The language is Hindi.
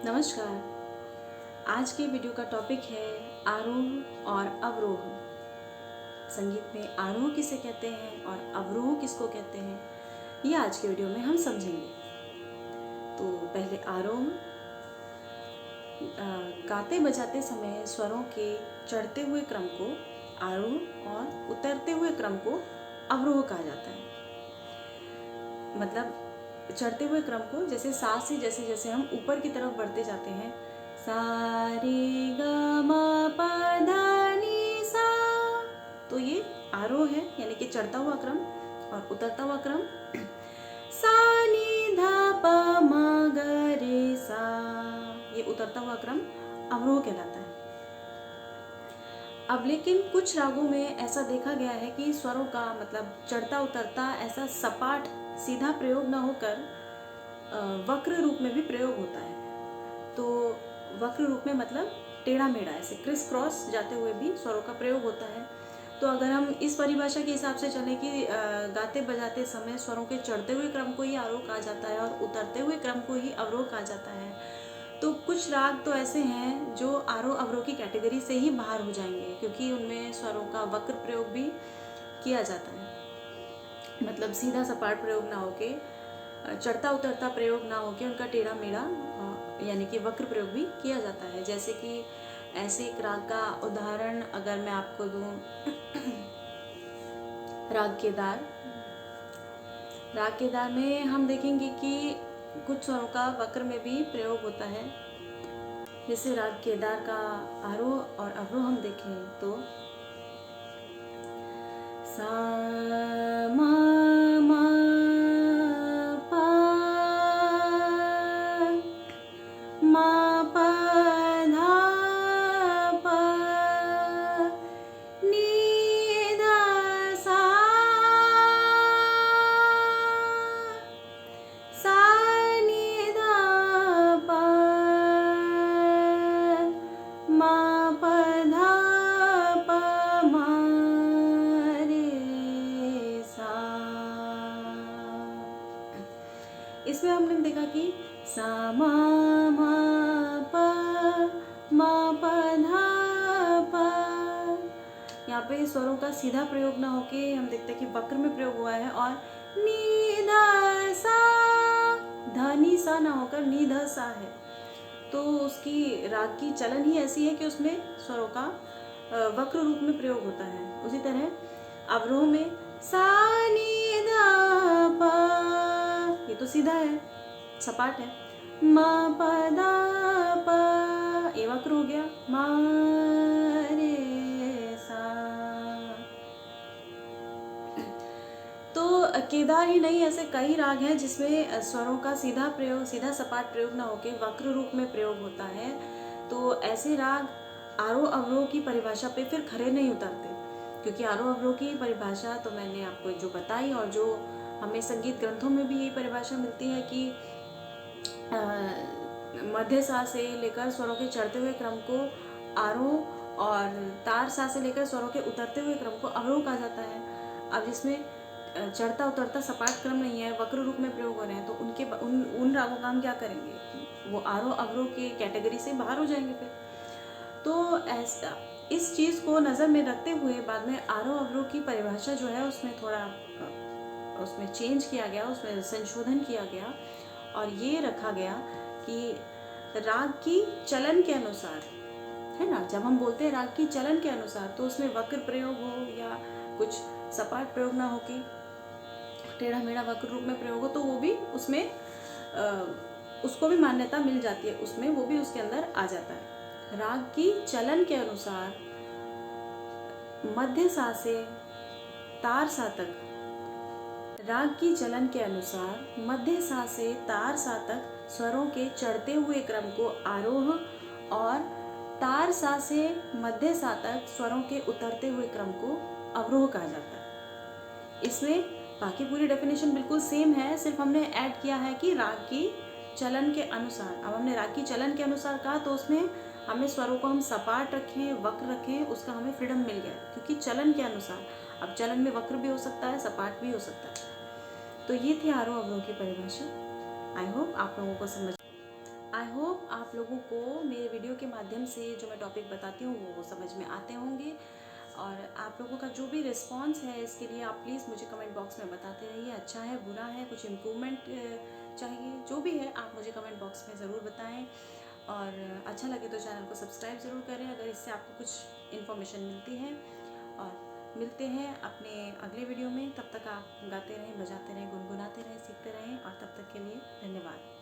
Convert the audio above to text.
नमस्कार। आज के वीडियो का टॉपिक है आरोह और अवरोह। संगीत में आरोह किसे कहते हैं और अवरोह किसको कहते हैं, ये आज के वीडियो में हम समझेंगे। तो पहले आरोह, गाते बजाते समय स्वरों के चढ़ते हुए क्रम को आरोह और उतरते हुए क्रम को अवरोह कहा जाता है। मतलब चढ़ते हुए क्रम को जैसे सा से जैसे जैसे हम ऊपर की तरफ बढ़ते जाते हैं, सा रे ग म प ध नि सा, तो ये आरोह है यानी कि चढ़ता हुआ क्रम, और उतरता हुआ क्रम सा नि ध प म ग रे सा, ये उतरता हुआ क्रम अवरोह कहलाता है। अब लेकिन कुछ रागों में ऐसा देखा गया है कि स्वरों का मतलब चढ़ता उतरता ऐसा सपाट सीधा प्रयोग न होकर वक्र रूप में भी प्रयोग होता है। तो वक्र रूप में मतलब टेढ़ा मेढ़ा ऐसे क्रिस क्रॉस जाते हुए भी स्वरों का प्रयोग होता है। तो अगर हम इस परिभाषा के हिसाब से चलें कि गाते बजाते समय स्वरों के चढ़ते हुए क्रम को ही आरोह कहा जाता है और उतरते हुए क्रम को ही अवरोह कहा जाता है, तो कुछ राग तो ऐसे हैं जो आरोह अवरोह की कैटेगरी से ही बाहर हो जाएंगे, क्योंकि उनमें स्वरों का वक्र प्रयोग भी किया जाता है। मतलब सीधा सपाट प्रयोग ना होके, चढ़ता उतरता प्रयोग ना होके उनका टेढ़ा मेढ़ा यानी कि वक्र प्रयोग भी किया जाता है। जैसे कि ऐसे एक राग का उदाहरण अगर मैं आपको दूं, राग केदार। राग केदार में हम देखेंगे कि कुछ स्वरों का वक्र में भी प्रयोग होता है। जैसे राग केदार का आरोह और अवरोह हम देखें तो सा मा मा पा मा पा धा पा नी धा सा, सा नी धा पा मा पा धा पा मा रे सा। इसमें हमने देखा कि सा मा मा पा मा पा धा पा, यहाँ पे स्वरों का सीधा प्रयोग ना होके हम देखते हैं कि वक्र में प्रयोग हुआ है, और नी धा सा, ध नी सा ना होकर नी ध सा है। तो उसकी राग की चलन ही ऐसी है कि उसमें स्वरों का वक्र रूप में प्रयोग होता है। उसी तरह अवरोह में सा नी धा पा, ये तो सीधा है, सपाट है। मा पा धा पा, ये वक्र हो गया, मा रे सा। तो केदार ही नहीं, ऐसे कई राग हैं जिसमें स्वरों का सीधा प्रयोग, सीधा सपाट प्रयोग ना होके वक्र रूप में प्रयोग होता है। तो ऐसे राग आरोह अवरोह की परिभाषा पे फिर खरे नहीं उतरते, क्योंकि आरोह अवरोह की परिभाषा तो मैंने आपको जो बताई, और जो हमें संगीत ग्रंथों में भी यही परिभाषा मिलती है कि मध्य सा से लेकर स्वरों के चढ़ते हुए क्रम को आरोह, और तार सा से लेकर स्वरों के उतरते हुए क्रम को अवरोह कहा जाता है। अब जिसमें चढ़ता उतरता सपाट क्रम नहीं है, वक्र रूप में प्रयोग हो रहे हैं, तो उनके उन रागों का हम क्या करेंगे, वो आरोह अवरोह की कैटेगरी से बाहर हो जाएंगे फिर। तो ऐसा इस चीज़ को नज़र में रखते हुए बाद में आरोह अवरोह की परिभाषा जो है उसमें थोड़ा उसमें चेंज किया गया, उसमें संशोधन किया गया, और ये रखा गया कि राग की चलन के अनुसार, है ना, जब हम बोलते हैं राग की चलन के अनुसार, तो उसमें वक्र प्रयोग हो या कुछ सपाट प्रयोग ना हो के टेढ़ा मेढ़ा वक्र रूप में प्रयोग हो, तो वो भी उसमें उसको भी मान्यता मिल जाती है, उसमें वो भी उसके अंदर आ जाता है। राग की चलन के अनुसार मध्य सा से तार सा तक, राग की चलन के अनुसार मध्य सा से तार सा तक स्वरों के चढ़ते हुए क्रम को आरोह, और तार सा से मध्य सा तक स्वरों के उतरते हुए क्रम को अवरोह कहा जाता है। इसमें बाकी पूरी डेफिनेशन बिल्कुल सेम है, सिर्फ हमने ऐड किया है कि राग की चलन के अनुसार। अब हमने राग की चलन के अनुसार कहा, तो उसमें हमें स्वरों को हम सपाट रखें, वक्र रखें, उसका हमें फ्रीडम मिल गया, क्योंकि चलन के अनुसार। अब चलन में वक्र भी हो सकता है, सपाट भी हो सकता है। तो ये थी आरोह अवरोह की परिभाषा। आई होप आप लोगों को समझ। आई होप आप लोगों को मेरे वीडियो के माध्यम से जो मैं टॉपिक बताती हूँ वो समझ में आते होंगे, और आप लोगों का जो भी रिस्पांस है इसके लिए आप प्लीज़ मुझे कमेंट बॉक्स में बताते रहिए। अच्छा है, बुरा है, कुछ इम्प्रूवमेंट चाहिए, जो भी है आप मुझे कमेंट बॉक्स में ज़रूर बताएं। और अच्छा लगे तो चैनल को सब्सक्राइब ज़रूर करें अगर इससे आपको कुछ इन्फॉर्मेशन मिलती है। और मिलते हैं अपने अगले वीडियो में। तब तक आप गाते रहें, बजाते रहें, गुनगुनाते रहें, सीखते रहें, और तब तक के लिए धन्यवाद।